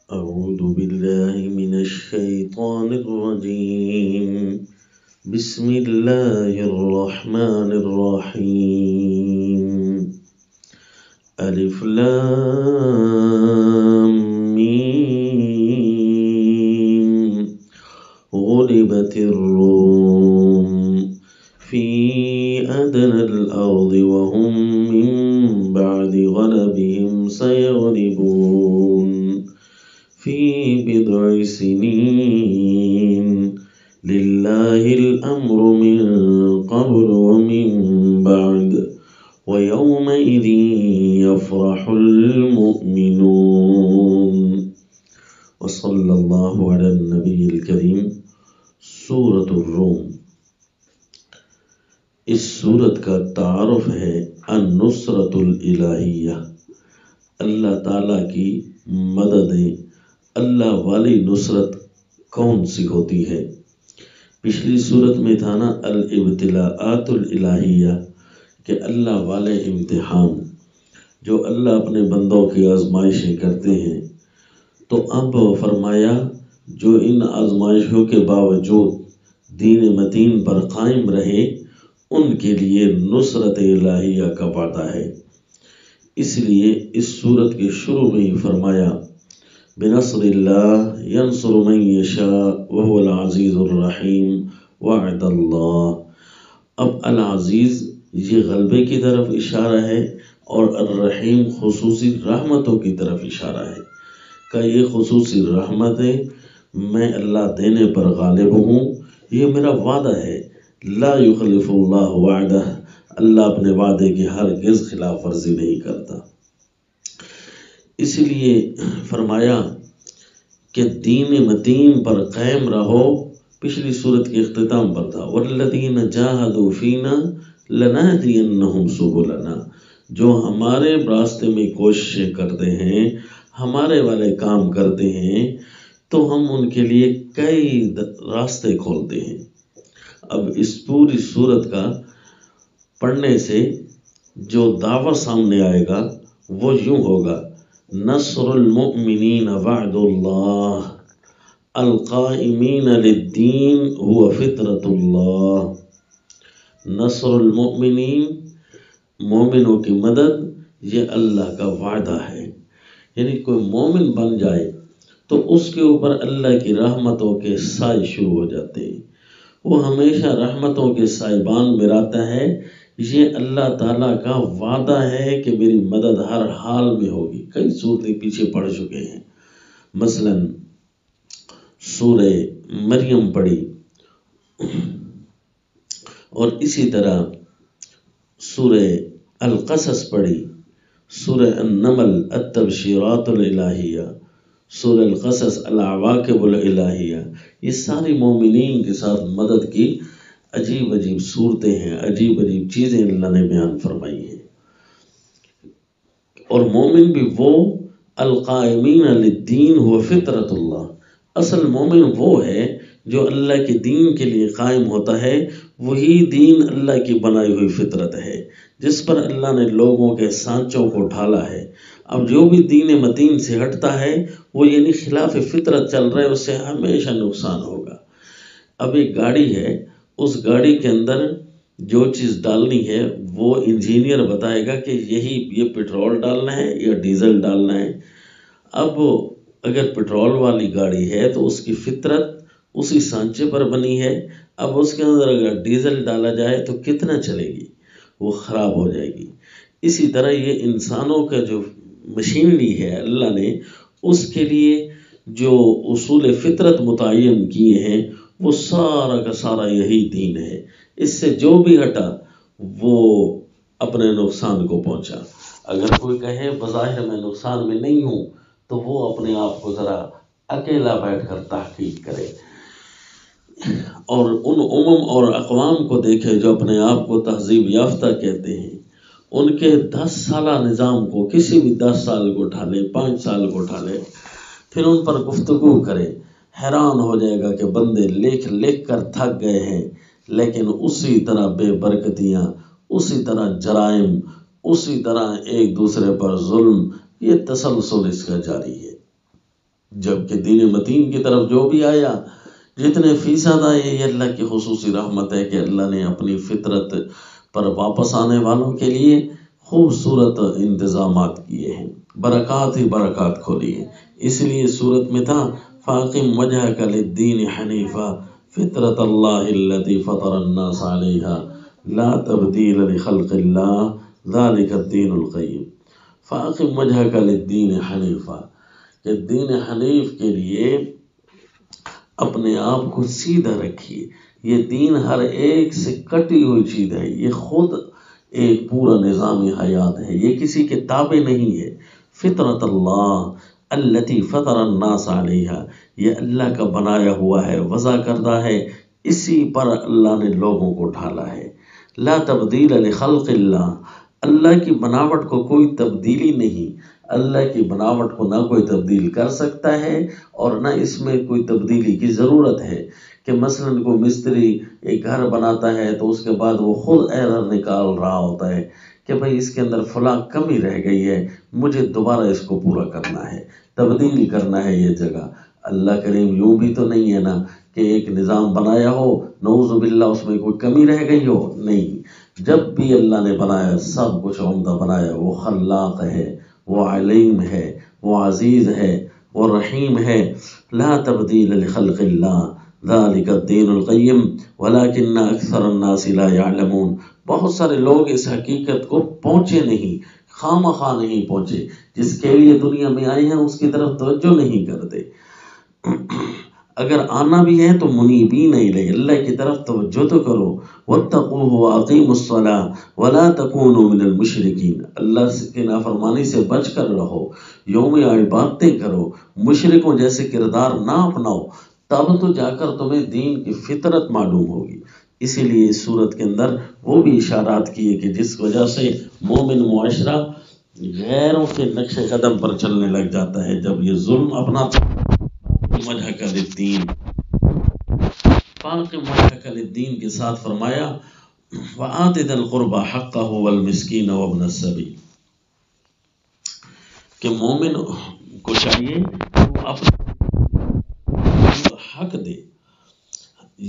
أعوذ بالله من الشيطان الرجيم بسم الله الرحمن الرحيم ألف لام ميم غلبت الروم في أدنى الأرض وهم من بعد غلبهم سيغلبون في بضع سنين لله الأمر من قبل ومن بعد ويومئذ يفرح المؤمنون وصلى الله على النبي الكريم سورة الروم. اس سورت کا تعارف ہے النصرۃ الالہیہ، اللہ تعالیٰ کی مددیں، اللہ والی نصرت کون سی ہوتی ہے؟ پچھلی صورت میں تھا نا الابتلاءات الالہیہ، کہ اللہ والے امتحان جو اللہ اپنے بندوں کی آزمائشیں کرتے ہیں. تو اب فرمایا جو ان آزمائشوں کے باوجود دین متین پر قائم رہے ان کے لیے نصرت الہیہ کا وعدہ ہے. اس لیے اس صورت کے شروع میں ہی فرمایا بنصر اللہ ینصر من یشاء وهو العزیز الرحیم وعد اللہ. اب العزیز یہ غلبے کی طرف اشارہ ہے اور الرحیم خصوصی رحمتوں کی طرف اشارہ ہے کہ یہ خصوصی رحمت ہے، میں اللہ دینے پر غالب ہوں، یہ میرا وعدہ ہے. لا یخلف اللہ وعدہ، اللہ اپنے وعدے کی ہرگز خلاف ورزی نہیں کرتا. اس لیے فرمایا کہ دین متین پر قائم رہو. پچھلی صورت کے اختتام پر تھا والذین جاہدوا فینا لنہدینہم سبلنا، جو ہمارے راستے میں کوششیں کرتے ہیں، ہمارے والے کام کرتے ہیں تو ہم ان کے لیے کئی راستے کھولتے ہیں. اب اس پوری صورت کا پڑھنے سے جو دعویٰ سامنے آئے گا وہ یوں ہوگا: نصر المؤمنین وعد اللہ القائمین للدین هو فطرۃ اللہ. نصر المؤمنین، مومنوں کی مدد، یہ اللہ کا وعدہ ہے. یعنی کوئی مومن بن جائے تو اس کے اوپر اللہ کی رحمتوں کے سائے شروع ہو جاتے ہیں، وہ ہمیشہ رحمتوں کے سائبان میں رہتا ہے. یہ اللہ تعالیٰ کا وعدہ ہے کہ میری مدد ہر حال میں ہوگی. کئی صورتیں پیچھے پڑھ چکے ہیں، مثلا سورہ مریم پڑھی اور اسی طرح سورہ القصص پڑھی، سورہ النمل التبشیرات الالہیہ، سورہ القصص العواقب الالہیہ. یہ ساری مومنین کے ساتھ مدد کی عجیب عجیب صورتیں ہیں، عجیب عجیب چیزیں اللہ نے بیان فرمائی ہیں. اور مومن بھی وہ القائمین للدین هو فطرۃ اللہ. اصل مومن وہ ہے جو اللہ کے دین کے لیے قائم ہوتا ہے، وہی دین اللہ کی بنائی ہوئی فطرت ہے جس پر اللہ نے لوگوں کے سانچوں کو ڈھالا ہے. اب جو بھی دین متین سے ہٹتا ہے وہ یعنی خلاف فطرت چل رہا ہے، اس سے ہمیشہ نقصان ہوگا. اب ایک گاڑی ہے، اس گاڑی کے اندر جو چیز ڈالنی ہے وہ انجینئر بتائے گا کہ یہ پیٹرول ڈالنا ہے یا ڈیزل ڈالنا ہے. اب اگر پیٹرول والی گاڑی ہے تو اس کی فطرت اسی سانچے پر بنی ہے. اب اس کے اندر اگر ڈیزل ڈالا جائے تو کتنا چلے گی؟ وہ خراب ہو جائے گی. اسی طرح یہ انسانوں کا جو مشینری ہے اللہ نے اس کے لیے جو اصول فطرت متعین کیے ہیں وہ سارا کا سارا یہی دین ہے. اس سے جو بھی ہٹا وہ اپنے نقصان کو پہنچا. اگر کوئی کہے بظاہر میں نقصان میں نہیں ہوں تو وہ اپنے آپ کو ذرا اکیلا بیٹھ کر تحقیق کرے اور ان اور اقوام کو دیکھے جو اپنے آپ کو تہذیب یافتہ کہتے ہیں. ان کے 10 سالہ نظام کو کسی بھی 10 سال کو اٹھا لے، 5 سال کو اٹھا لے، پھر ان پر گفتگو کرے، حیران ہو جائے گا کہ بندے لکھ کر تھک گئے ہیں، لیکن اسی طرح بے برکتیاں، اسی طرح جرائم، اسی طرح ایک دوسرے پر ظلم، یہ تسلسل اس کا جاری ہے. جبکہ دین متین کی طرف جو بھی آیا جتنے فیصد آئے یہ اللہ کی خصوصی رحمت ہے کہ اللہ نے اپنی فطرت پر واپس آنے والوں کے لیے خوبصورت انتظامات کیے ہیں، برکات ہی برکات کھولی ہیں۔ اس لیے صورت میں تھا فاقم وجہک للدین حنیفا فطرت اللہ التی فطر الناس علیہا لا تبدیل لخلق اللہ ذالک الدین القیم۔ فاقم وجہک للدین حنیفا کہ دین حنیف کے لیے اپنے آپ کو سیدھا رکھیے۔ یہ دین ہر ایک سے کٹی ہوئی چیز ہے، یہ خود ایک پورا نظام حیات ہے، یہ کسی کے تابع نہیں ہے۔ فطرت اللہ التی فطر الناس علیہا، یہ اللہ کا بنایا ہوا ہے، وضع کردہ ہے، اسی پر اللہ نے لوگوں کو ڈھالا ہے۔ لا تبدیل لخلق اللہ، اللہ کی بناوٹ کو کوئی تبدیلی نہیں، اللہ کی بناوٹ کو نہ کوئی تبدیل کر سکتا ہے اور نہ اس میں کوئی تبدیلی کی ضرورت ہے۔ کہ مثلاً کوئی مستری ایک گھر بناتا ہے تو اس کے بعد وہ خود ایرر نکال رہا ہوتا ہے کہ بھئی اس کے اندر فلاں کمی رہ گئی ہے، مجھے دوبارہ اس کو پورا کرنا ہے، تبدیل کرنا ہے یہ جگہ۔ اللہ کریم یوں بھی تو نہیں ہے نا کہ ایک نظام بنایا ہو، نعوذ باللہ اس میں کوئی کمی رہ گئی ہو، نہیں۔ جب بھی اللہ نے بنایا سب کچھ عمدہ بنایا، وہ خلاق ہے، وہ علیم ہے، وہ عزیز ہے، وہ رحیم ہے۔ لا تبدیل لخلق اللہ ذالک الدین القیم ولکن اکثر الناس لا یعلمون۔ بہت سارے لوگ اس حقیقت کو پہنچے نہیں، خواہ نہیں پہنچے، جس کے لیے دنیا میں آئے ہیں اس کی طرف توجہ نہیں کرتے۔ اگر آنا بھی ہے تو منیبین الیہ، اللہ کی طرف توجہ تو کرو۔ واتقوہ واقیموا الصلاۃ ولا تکونوا من المشرکین، اللہ کی نافرمانی سے بچ کر رہو، یوم عبادتیں کرو، مشرکوں جیسے کردار نہ اپناؤ، تب تو جا کر تمہیں دین کی فطرت معلوم ہوگی۔ اسی لیے اس صورت کے اندر وہ بھی اشارات کیے کہ جس وجہ سے مومن معاشرہ غیروں کے نقش قدم پر چلنے لگ جاتا ہے، جب یہ ظلم اپناتا ہے۔ وجہک للدین، فاقم وجہک للدین کے ساتھ فرمایا وآت ذی القربى حقہ والمسکین وابن السبیل، کہ مومن کو چاہیے کہ وہ اپنا حق دے۔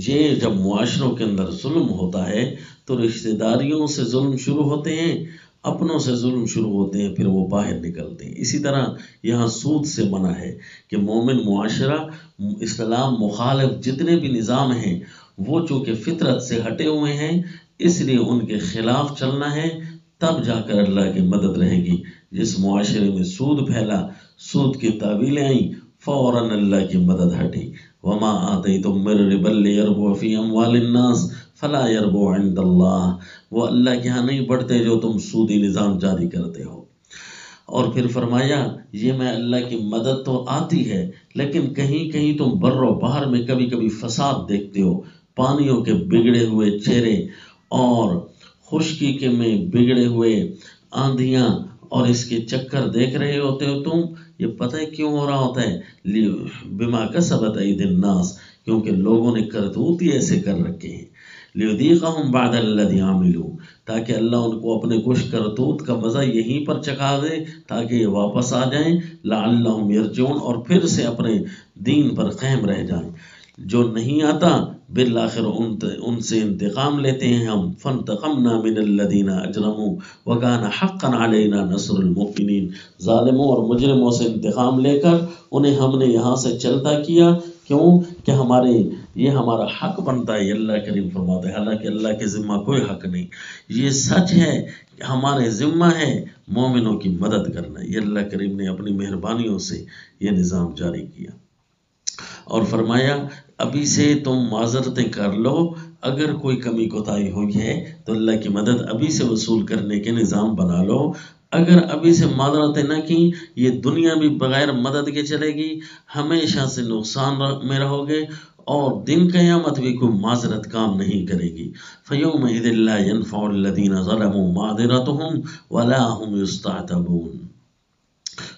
یہ جب معاشروں کے اندر ظلم ہوتا ہے تو رشتہ داریوں سے ظلم شروع ہوتے ہیں، اپنوں سے ظلم شروع ہوتے ہیں، پھر وہ باہر نکلتے ہیں۔ اسی طرح یہاں سود سے منع ہے کہ مومن معاشرہ اسلام مخالف جتنے بھی نظام ہیں وہ چونکہ فطرت سے ہٹے ہوئے ہیں، اس لیے ان کے خلاف چلنا ہے، تب جا کر اللہ کی مدد رہے گی۔ جس معاشرے میں سود پھیلا، سود کی تعویلیں آئیں، فوراً اللہ کی مدد ہٹی۔ وما آتیتم من ربا لیربو فی اموال الناس فلا یربو عند اللہ، وہ اللہ کے ہاں نہیں بڑھتے جو تم سودی نظام جاری کرتے ہو۔ اور پھر فرمایا یہ میں اللہ کی مدد تو آتی ہے لیکن کہیں کہیں تم بر و بحر میں کبھی کبھی فساد دیکھتے ہو، پانیوں کے بگڑے ہوئے چہرے اور خشکی کے میں بگڑے ہوئے آندھیاں اور اس کے چکر دیکھ رہے ہوتے ہو تم۔ یہ پتہ ہے کیوں ہو رہا ہوتا ہے؟ بما کسبت ایدی الناس، کیونکہ لوگوں نے کرتوت ہی ایسے کر رکھے ہیں۔ لیذیقہم بعد الذی عملوا، تاکہ اللہ ان کو اپنے کچھ کرتوت کا مزہ یہیں پر چکھا دے تاکہ یہ واپس آ جائیں، لعلہم یرجعون، اور پھر سے اپنے دین پر قائم رہ جائیں۔ جو نہیں آتا بالآخر ان سے انتقام لیتے ہیں ہم۔ فانتقمنا من الذین اجرموا وکان حقا علینا نصر المؤمنین، ظالموں اور مجرموں سے انتقام لے کر انہیں ہم نے یہاں سے چلتا کیا۔ کیوں کہ یہ ہمارا حق بنتا ہے، اللہ کریم فرماتے ہیں، حالانکہ اللہ کے ذمہ کوئی حق نہیں، یہ سچ ہے کہ ہمارے ذمہ ہے مومنوں کی مدد کرنا۔ یہ اللہ کریم نے اپنی مہربانیوں سے یہ نظام جاری کیا اور فرمایا ابھی سے تم معذرتیں کر لو، اگر کوئی کمی کوتاہی ہوئی ہے تو اللہ کی مدد ابھی سے وصول کرنے کے نظام بنا لو۔ اگر ابھی سے معذرتیں نہ کی، یہ دنیا بھی بغیر مدد کے چلے گی، ہمیشہ سے نقصان میں رہو گے، اور دن قیامت بھی کوئی معذرت کام نہیں کرے گی۔ فَيَوْمَئِذٍ لَا يَنْفَعُ الَّذِينَ ظَلَمُوا مَعْذِرَتُهُمْ وَلَا هُمْ يُسْتَعْتَبُونَ،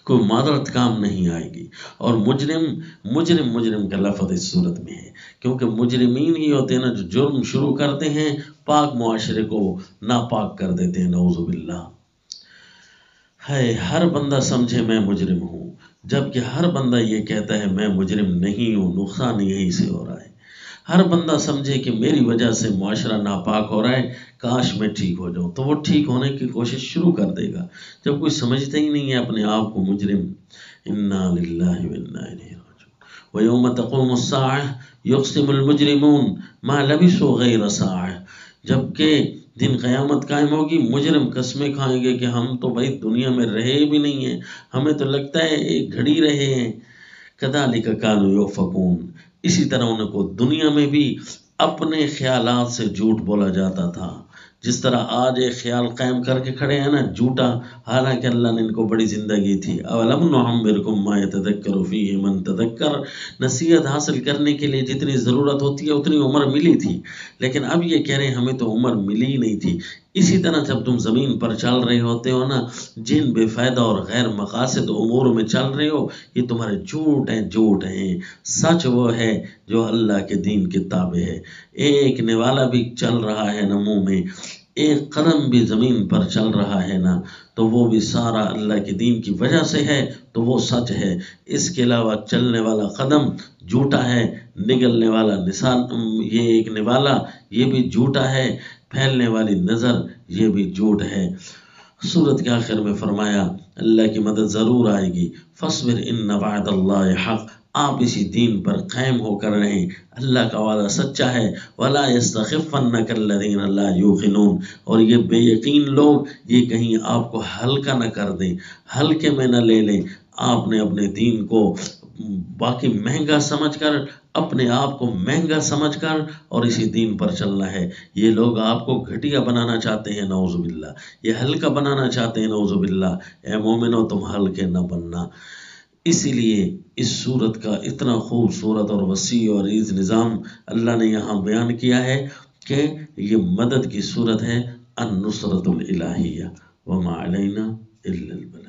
کوئی معذرت کام نہیں آئے گی۔ اور مجرم کا لفظ اس صورت میں ہے کیونکہ مجرمین ہی ہوتے ہیں نا جو جرم شروع کرتے ہیں، پاک معاشرے کو ناپاک کر دیتے ہیں، نعوذ باللہ۔ ہے ہر بندہ سمجھے میں مجرم ہوں، جبکہ ہر بندہ یہ کہتا ہے میں مجرم نہیں ہوں، نقصان یہیں سے ہو رہا ہے۔ ہر بندہ سمجھے کہ میری وجہ سے معاشرہ ناپاک ہو رہا ہے، کاش میں ٹھیک ہو جاؤں، تو وہ ٹھیک ہونے کی کوشش شروع کر دے گا۔ جب کوئی سمجھتا ہی نہیں ہے اپنے آپ کو مجرم، انا للہ و انا الیہ راجعون۔ ویوم تقوم الساعہ یقسم المجرمون ما لبثوا غیر ساعہ، جبکہ دن قیامت قائم ہوگی، مجرم قسمیں کھائیں گے کہ ہم تو بھائی دنیا میں رہے بھی نہیں ہیں، ہمیں تو لگتا ہے ایک گھڑی رہے ہیں۔ کذالک کانوا یؤفکون، اسی طرح ان کو دنیا میں بھی اپنے خیالات سے جھوٹ بولا جاتا تھا۔ جس طرح آج ایک خیال قائم کر کے کھڑے ہیں نا جھوٹا، حالانکہ اللہ نے ان کو بڑی زندگی تھی۔ اولم نعمرکم ما یتذکر فیہ من تذکر، نصیحت حاصل کرنے کے لیے جتنی ضرورت ہوتی ہے اتنی عمر ملی تھی، لیکن اب یہ کہہ رہے ہیں ہمیں تو عمر ملی ہی نہیں تھی۔ اسی طرح جب تم زمین پر چل رہے ہوتے ہو نا، جن بے فائدہ اور غیر مقاصد امور میں چل رہے ہو، یہ تمہارے جھوٹ ہیں۔ سچ وہ ہے جو اللہ کے دین کے تابع ہے۔ ایک نوالا بھی چل رہا ہے نا منہ میں، ایک قدم بھی زمین پر چل رہا ہے نا، تو وہ بھی سارا اللہ کے دین کی وجہ سے ہے، تو وہ سچ ہے۔ اس کے علاوہ چلنے والا قدم جھوٹا ہے، نگلنے والا نشان، یہ ایک نوالا یہ بھی جھوٹا ہے، پھیلنے والی نظر یہ بھی جھوٹ ہے۔ سورت کے آخر میں فرمایا اللہ کی مدد ضرور آئے گی۔ فاصبر ان وعد اللہ حق، آپ اسی دین پر قائم ہو کر رہیں، اللہ کا وعدہ سچا ہے۔ ولا یستخفنک الذین لا یوقنون، اور یہ بے یقین لوگ یہ کہیں آپ کو ہلکا نہ کر دیں، ہلکے میں نہ لے لیں۔ آپ نے اپنے دین کو باقی مہنگا سمجھ کر، اپنے آپ کو مہنگا سمجھ کر اور اسی دین پر چلنا ہے۔ یہ لوگ آپ کو گھٹیا بنانا چاہتے ہیں، نعوذ باللہ، یہ ہلکا بنانا چاہتے ہیں، نعوذ باللہ۔ اے مومنو تم ہلکے نہ بننا۔ اسی لیے اس صورت کا اتنا خوبصورت اور وسیع اور عریض نظام اللہ نے یہاں بیان کیا ہے کہ یہ مدد کی صورت ہے، النصرۃ الالہیہ، وما علینا الا البلاغ۔